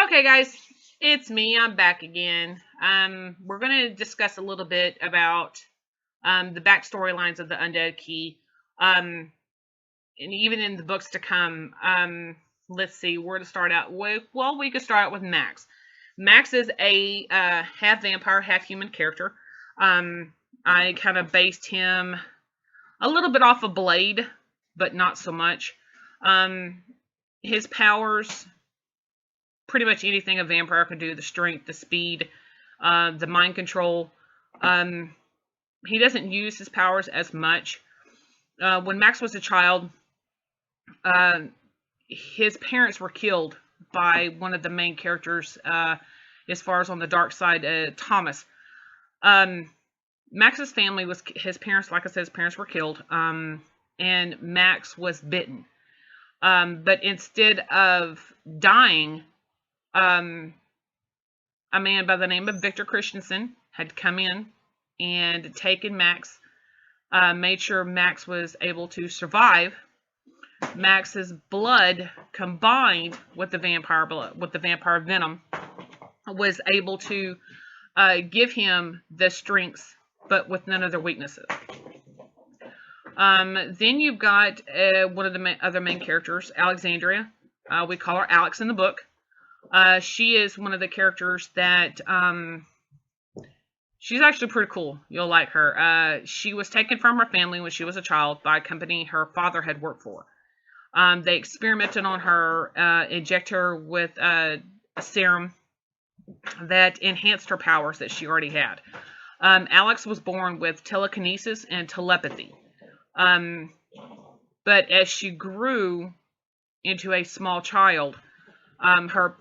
Okay, guys, it's me. I'm back again. We're going to discuss a little bit about the backstory lines of the Undead Key, and even in the books to come. Let's see where to start out with. Well, we could start out with Max. Max is a half vampire, half human character. I kind of based him a little bit off of Blade, but not so much. His powers, pretty much anything a vampire can do: the strength, the speed, the mind control. He doesn't use his powers as much. When Max was a child, uh, his parents were killed by one of the main characters, as far as on the dark side, Thomas. Um, Max's family was his parents. Like I said, his parents were killed, and Max was bitten. But instead of dying, um, a man by the name of Victor Christensen had come in and taken Max, made sure Max was able to survive. Max's blood combined with the vampire blood, with the vampire venom, was able to give him the strengths, but with none of their weaknesses. Then you've got one of the other main characters, Alexandria. We call her Alex in the book. She is one of the characters that she's actually pretty cool. You'll like her. She was taken from her family when she was a child by a company her father had worked for. They experimented on her, inject her with a serum that enhanced her powers that she already had. Alex was born with telekinesis and telepathy. But as she grew into a small child, her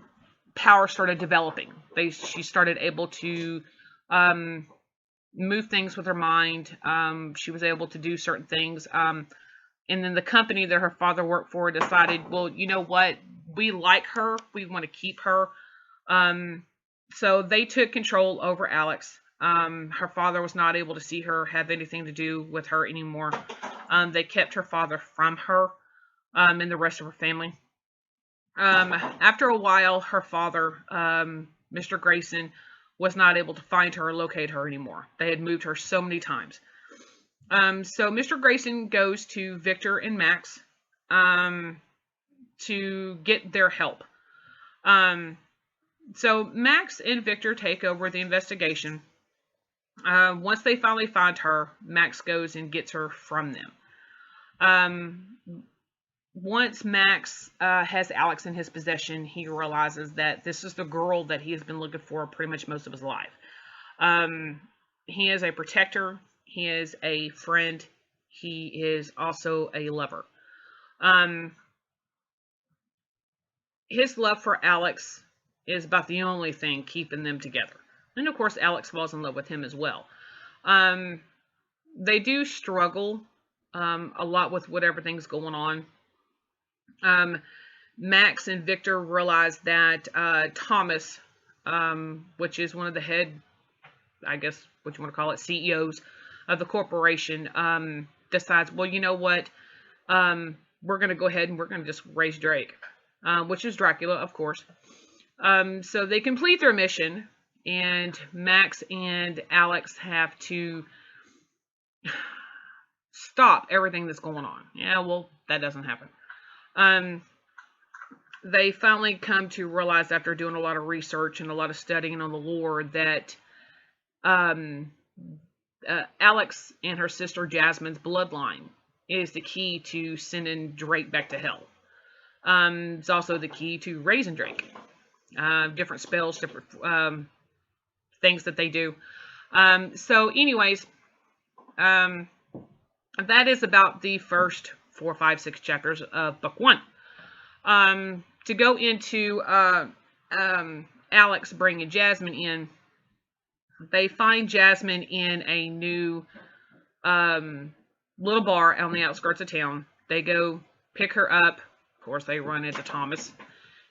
power started developing. She started able to move things with her mind. She was able to do certain things. And then the company that her father worked for decided, well, you know what? We like her. We want to keep her. So they took control over Alex. Her father was not able to see her, have anything to do with her anymore. They kept her father from her, and the rest of her family. After a while, her father, Mr. Grayson, was not able to find her or locate her anymore. They had moved her so many times. So Mr. Grayson goes to Victor and Max to get their help. So Max and Victor take over the investigation. Once they finally find her, Max goes and gets her from them. Once Max has Alex in his possession, he realizes that this is the girl that he has been looking for pretty much most of his life. He is a protector. He is a friend. He is also a lover. His love for Alex is about the only thing keeping them together. And of course, Alex falls in love with him as well. They do struggle a lot with what everything's going on. Max and Victor realize that Thomas, which is one of the head, I guess what you want to call it, CEOs of the corporation, decides, well, you know what? We're going to go ahead and we're going to just raise Drake, which is Dracula, of course. So they complete their mission, and Max and Alex have to stop everything that's going on. Yeah, well, that doesn't happen. They finally come to realize, after doing a lot of research and a lot of studying on the lore, that Alex and her sister Jasmine's bloodline is the key to sending Drake back to hell. It's also the key to raising Drake. Different spells, different things that they do. So anyways, that is about the first 4, 5, 6 chapters of book 1. To go into Alex bringing Jasmine in, they find Jasmine in a new little bar on the outskirts of town. They go pick her up. Of course, they run into Thomas.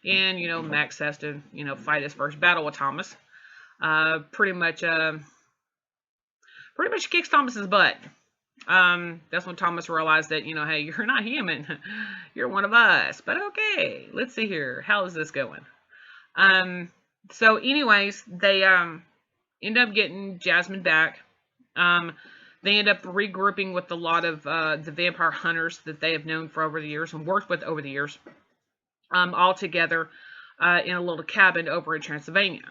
And, Max has to, fight his first battle with Thomas. Pretty much kicks Thomas's butt. That's when Thomas realized that, hey, you're not human. You're one of us. But okay, let's see here. How is this going? So anyways, they end up getting Jasmine back. They end up regrouping with a lot of the vampire hunters that they have known for over the years and worked with over the years, all together in a little cabin over in Transylvania.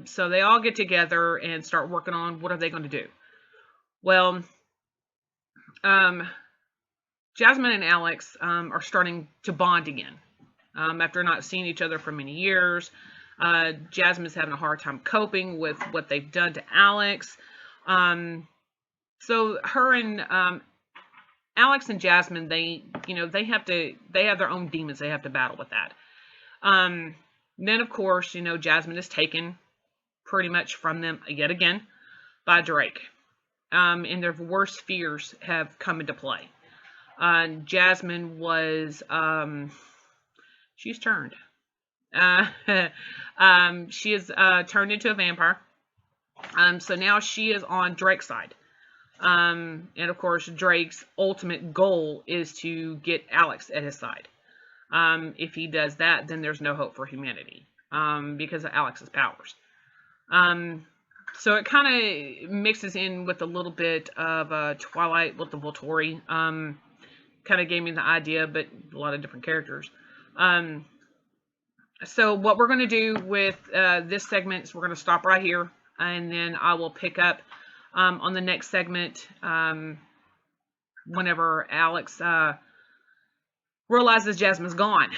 So they all get together and start working on what are they going to do. Well, Jasmine and Alex are starting to bond again after not seeing each other for many years. Jasmine's having a hard time coping with what they've done to Alex. So her and Alex and Jasmine, they have their own demons they have to battle with that. Then of course, Jasmine is taken pretty much from them yet again by Drake. And their worst fears have come into play. Jasmine was she's turned. She is turned into a vampire. So now she is on Drake's side. And of course, Drake's ultimate goal is to get Alex at his side. If he does that, then there's no hope for humanity because of Alex's powers. So it kind of mixes in with a little bit of Twilight with the Volturi. Kind of gave me the idea, but a lot of different characters. So what we're going to do with this segment is we're going to stop right here, and then I will pick up on the next segment whenever Alex realizes Jasmine's gone.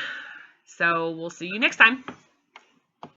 So we'll see you next time.